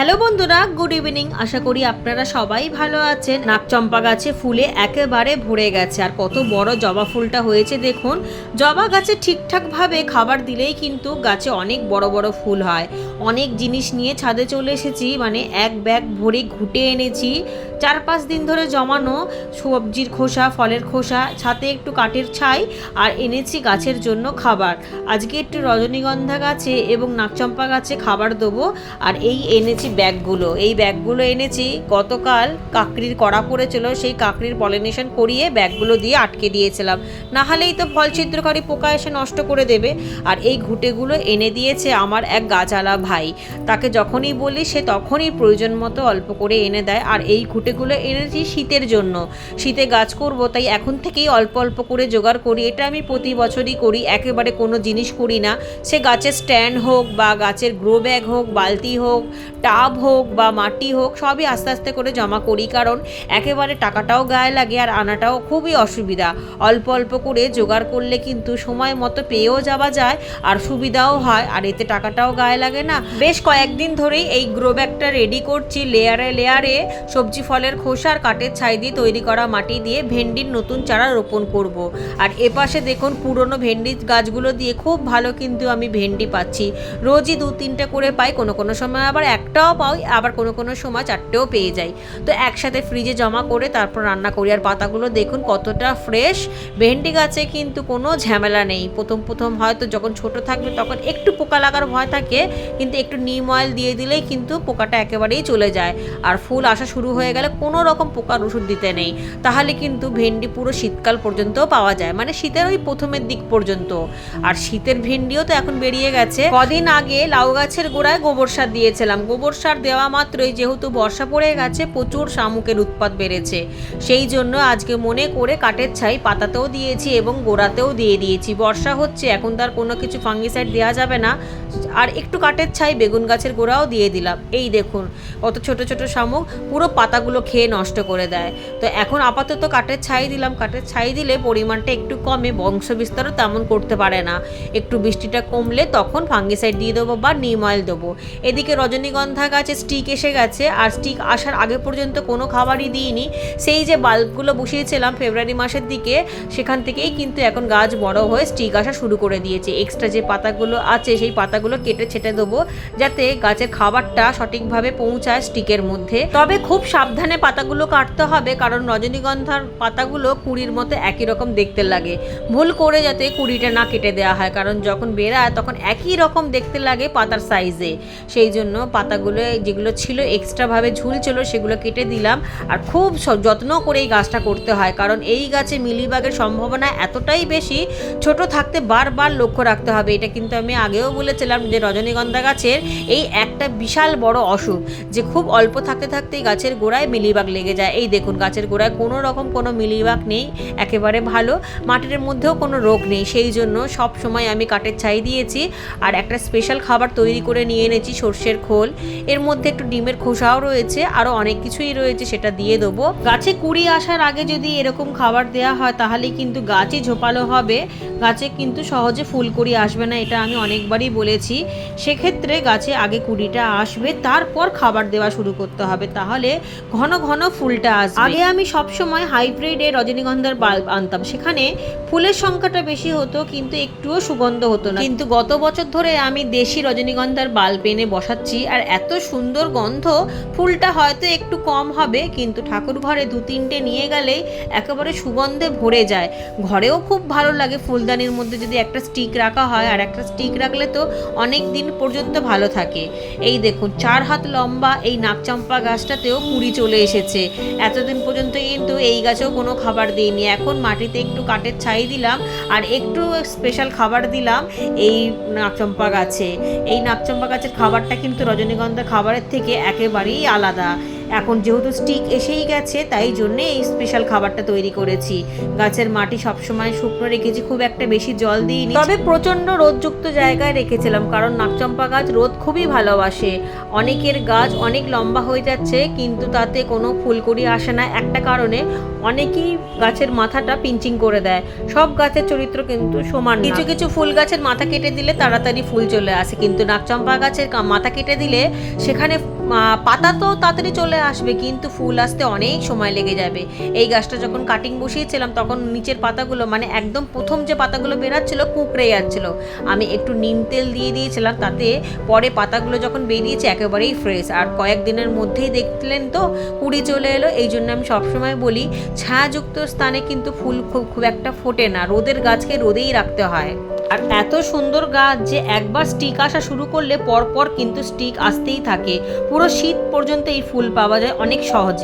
Hello বন্ধুরা, good evening. আশা করি আপনারা সবাই ভালো আছেন। নাকচম্পা গাছে ফুলে একেবারে ভরে গেছে, আর কত বড় জবা ফুলটা হয়েছে দেখুন। জবা গাছে ঠিকঠাকভাবে খাবার দিলেই কিন্তু গাছে অনেক বড় বড় ফুল হয়। অনেক জিনিস নিয়ে ছাদে চলে এসেছি, মানে এক ব্যাগ ভরে ঘুটে এনেছি। 4-5 দিন ধরে জমানো সবজির খোসা, ফলের খোসা, সাথে একটু কাঠের ছাই, আর এনেছি গাছের জন্য খাবার। আজকে একটু রজনীগন্ধা গাছে এবং নাকচম্পা গাছে খাবার দেবো। আর এই এনেছি ব্যাগগুলো, এই ব্যাগগুলো এনেছি গতকাল কাকড়ির কড়া পড়েছিল, সেই কাকড়ির পলিনেশন করিয়ে ব্যাগগুলো দিয়ে আটকে দিয়েছিলাম, না হলেই তো ফল ছিদ্রকারী পোকা এসে নষ্ট করে দেবে। আর এই ঘুঁটেগুলো এনে দিয়েছে আমার এক গাছালা ভাই। তাকে যখনই বলি সে তখনই প্রয়োজন মতো অল্প করে এনে দেয়। আর এই ঘুঁটেগুলো এনেছি শীতের জন্য, শীতে গাছ করব, তাই এখন থেকেই অল্প অল্প করে জোগাড় করি। এটা আমি প্রতি বছরই করি, একেবারে কোনো জিনিস করি না। সে গাছের স্ট্যান্ড হোক বা গাছের গ্রো ব্যাগ হোক, বালতি হোক, টাব হোক বা মাটি হোক, সবই আস্তে আস্তে করে জমা করি, কারণ একেবারে টাকাটাও গায়ে লাগে আর আনাটাও খুবই অসুবিধা। অল্প অল্প করে জোগাড় করলে কিন্তু সময় মতো পেয়েও যাওয়া যায় আর সুবিধাও হয়, আর এতে টাকাটাও গায়ে লাগে না। বেশ কয়েকদিন ধরেই এই গ্রো ব্যাগটা রেডি করছি। লেয়ারে লেয়ারে সবজি ফলের খোসা আর কাঠের ছাই দিয়ে তৈরি করা মাটি দিয়ে ভেন্ডির নতুন চারা রোপণ করব। আর এপাশে দেখুন পুরনো ভেন্ডি গাছগুলো দিয়ে খুব ভালো কিন্তু আমি ভেন্ডি পাচ্ছি। রোজই 2-3টে করে পাই, কোনো সময় আবার একটাও পাই, আবার কোনো সময় 4টেও পেয়ে যাই। তো একসাথে ফ্রিজে জমা করে তারপর রান্না করি। আর পাতাগুলো দেখুন কতটা ফ্রেশ। ভেন্ডি গাছে কিন্তু কোনো ঝামেলা নেই। প্রথম হয়তো যখন ছোট থাকবে তখন একটু পোকা লাগার ভয় থাকে, কিন্তু একটু নিম অয়েল দিয়ে দিলেই কিন্তু পোকাটা একেবারেই চলে যায়। আর ফুল আসা শুরু হয়ে গেলে কোনো রকম পোকার ওষুধ দিতে নেই, তাহলে কিন্তু ভেন্ডি পুরো শীতকাল পর্যন্তও পাওয়া যায়, মানে শীতের ওই প্রথমের দিক পর্যন্ত। আর শীতের ভেন্ডিও তো এখন বেরিয়ে গেছে। কদিন আগে লাউ গাছের গোড়ায় গোবর সার দিয়েছিলাম। গোবর সার দেওয়া মাত্রই যেহেতু বর্ষা পড়ে গেছে, প্রচুর শামুকের উৎপাত বেড়েছে, সেই জন্য আজকে মনে করে কাঠের ছাই পাতাতেও দিয়েছি এবং গোড়াতেও দিয়ে দিয়েছি। বর্ষা হচ্ছে, এখন তার কোনো কিছু ফাঙ্গিসাইড দেওয়া যাবে না। আর একটু কাঠের ছাই বেগুন গাছের গোড়াও দিয়ে দিলাম। এই দেখুন কত ছোট ছোট শামুক, পুরো পাতাগুলো খেয়ে নষ্ট করে দেয়। তো এখন আপাতত কাঠের ছাই দিলাম। কাঠের ছাই দিলে পরিমাণটা একটু কমে, বংশ বিস্তারও তেমন করতে পারে না। একটু বৃষ্টিটা কমলে তখন ফাঙ্গিসাইড দিয়ে দেবো বা নিম অয়েল দেবো। এদিকে রজনীগন্ধা গাছে স্টিক এসে গেছে, আর স্টিক আসার আগে পর্যন্ত কোনো খাবারই দিইনি। সেই যে বাল্বগুলো বসিয়েছিলাম ফেব্রুয়ারি মাসের দিকে, সেখান থেকেই কিন্তু এখন গাছ বড় হয়ে স্টিক আসা শুরু করে দিয়েছে। এক্সট্রা যে পাতাগুলো আছে সেই পাতাগুলো কেটে ছেটে দেবো, যাতে গাছের খাবারটা সঠিকভাবে পৌঁছায় স্টিকের মধ্যে। তবে খুব সাবধানে পাতাগুলো কাটতে হবে, কারণ রজনীগন্ধার পাতাগুলো কুড়ির মতো একই রকম দেখতে লাগে। ভুল করে যাতে কুড়িটা না কেটে দেওয়া হয়, কারণ যখন বেরায় তখন একই রকম দেখতে লাগে পাতার সাইজে। সেই জন্য পাতাগুলো যেগুলো ছিল এক্সট্রাভাবে ঝুলছিল সেগুলো কেটে দিলাম। আর খুব যত্ন করে এই গাছটা করতে হয়, কারণ এই গাছে মিলিবাগের সম্ভাবনা এতটাই বেশি, ছোট থাকতে বারবার লক্ষ্য রাখতে হবে। এটা কিন্তু আমি আগেও বলেছিলাম যে রজনীগন্ধা গাছের এই একটা বিশাল বড় অসুখ, যে খুব অল্প থাকতে থাকতেই গাছের গোড়ায় মিলিবাগ লেগে যায়। এই দেখুন গাছের গোড়ায় কোনো রকম কোনো মিলিবাগ নেই, একেবারে ভালো। মাটির মধ্যেও কোনো রোগ নেই, সেই জন্য সব সময় আমি কাঠের ছাই দিয়েছি। আর একটা স্পেশাল খাবার তৈরি করে নিয়ে এনেছি, সর্ষের খোল। এর মধ্যে একটু ডিমের খোসাও রয়েছে, আরও অনেক কিছুই রয়েছে, সেটা দিয়ে দেবো। গাছে কুড়ি আসার আগে যদি এরকম খাবার দেওয়া হয় তাহলে কিন্তু গাছই ঝোপালো হবে, গাছে কিন্তু সহজে ফুলকুড়ি আসবে না। এটা আমি অনেকবারই বলেছি। সেক্ষেত্রে গাছে আগে কুড়িটা আসবে, তারপর খাবার দেওয়া শুরু করতে হবে, তাহলে ঘন ঘন ফুলটা আসবে। আগে আমি সবসময় হাইব্রিডে রজনীগন্ধার বাল্ব আনতাম, সেখানে ফুলের সংখ্যাটা বেশি হতো কিন্তু একটুও সুগন্ধ হতো না। কিন্তু গত বছর ধরে আমি দেশি রজনীগন্ধার বাল্ব এনে বসাচ্ছি, আর এত সুন্দর গন্ধ। ফুলটা হয়তো একটু কম হবে, কিন্তু ঠাকুর ঘরে 2-3টে নিয়ে গেলেই একেবারে সুগন্ধে ভরে যায়। ঘরেও খুব ভালো লাগে। ফুলদানির মধ্যে যদি একটা স্টিক রাখা হয়, আর একটা স্টিক রাখলে তো অনেক দিন পর্যন্ত ভালো থাকে। এই দেখুন 4 হাত লম্বা এই নাকচম্পা গাছটাতেও কুড়ি চলে এসেছে। এতদিন পর্যন্ত কিন্তু এই গাছেও কোনো খাবার দিইনি। এখন মাটিতে একটু কাঠের ছাই দিলাম আর একটু স্পেশাল খাবার দিলাম এই নাকচম্পা গাছে। এই নাকচম্পা গাছের খাবারটা কিন্তু রজনীগন্ধা খাবারের থেকে একেবারেই আলাদা। এখন যেহেতু স্টিক এসেই গেছে, তাই জন্যে এই স্পেশাল খাবারটা তৈরি করেছি। গাছের মাটি সবসময় শুকনো রেখেছি, খুব একটা বেশি জল দিইনি, তবে প্রচণ্ড রোদযুক্ত জায়গায় রেখেছিলাম, কারণ নাকচম্পা গাছ রোদ খুবই ভালোবাসে। অনেকের গাছ অনেক লম্বা হয়ে যাচ্ছে কিন্তু তাতে কোনো ফুলকুড়ি আসে না, একটা কারণে অনেকেই গাছের মাথাটা পিঞ্চিং করে দেয়। সব গাছের চরিত্র কিন্তু সমান না। কিছু কিছু ফুল গাছের মাথা কেটে দিলে তাড়াতাড়ি ফুল চলে আসে, কিন্তু নাকচম্পা গাছের মাথা কেটে দিলে সেখানে পাতা তো তাড়াতাড়ি চলে আসবে, কিন্তু ফুল আসতে অনেক সময় লেগে যাবে। এই গাছটা যখন কাটিং বসিয়েছিলাম তখন নিচের পাতাগুলো মানে একদম প্রথম যে পাতাগুলো বেরাচ্ছিল কুঁকড়ে যাচ্ছিল। আমি একটু নিম তেল দিয়ে দিয়েছিলাম, তাতে পরে পাতাগুলো যখন বেরিয়েছে একেবারেই ফ্রেশ, আর কয়েকদিনের মধ্যেই দেখলেন তো কুড়ি চলে এলো। এই জন্য আমি সবসময় বলি ছায়াযুক্ত স্থানে কিন্তু ফুল খুব একটা ফোটে না, রোদের গাছকে রোদেই রাখতে হয়। আর এত সুন্দর গাছ যে একবার স্টিক আসা শুরু করলে পরপর কিন্তু স্টিক আসতেই থাকে, পুরো শীত পর্যন্ত এই ফুল পাওয়া যায় অনেক সহজে।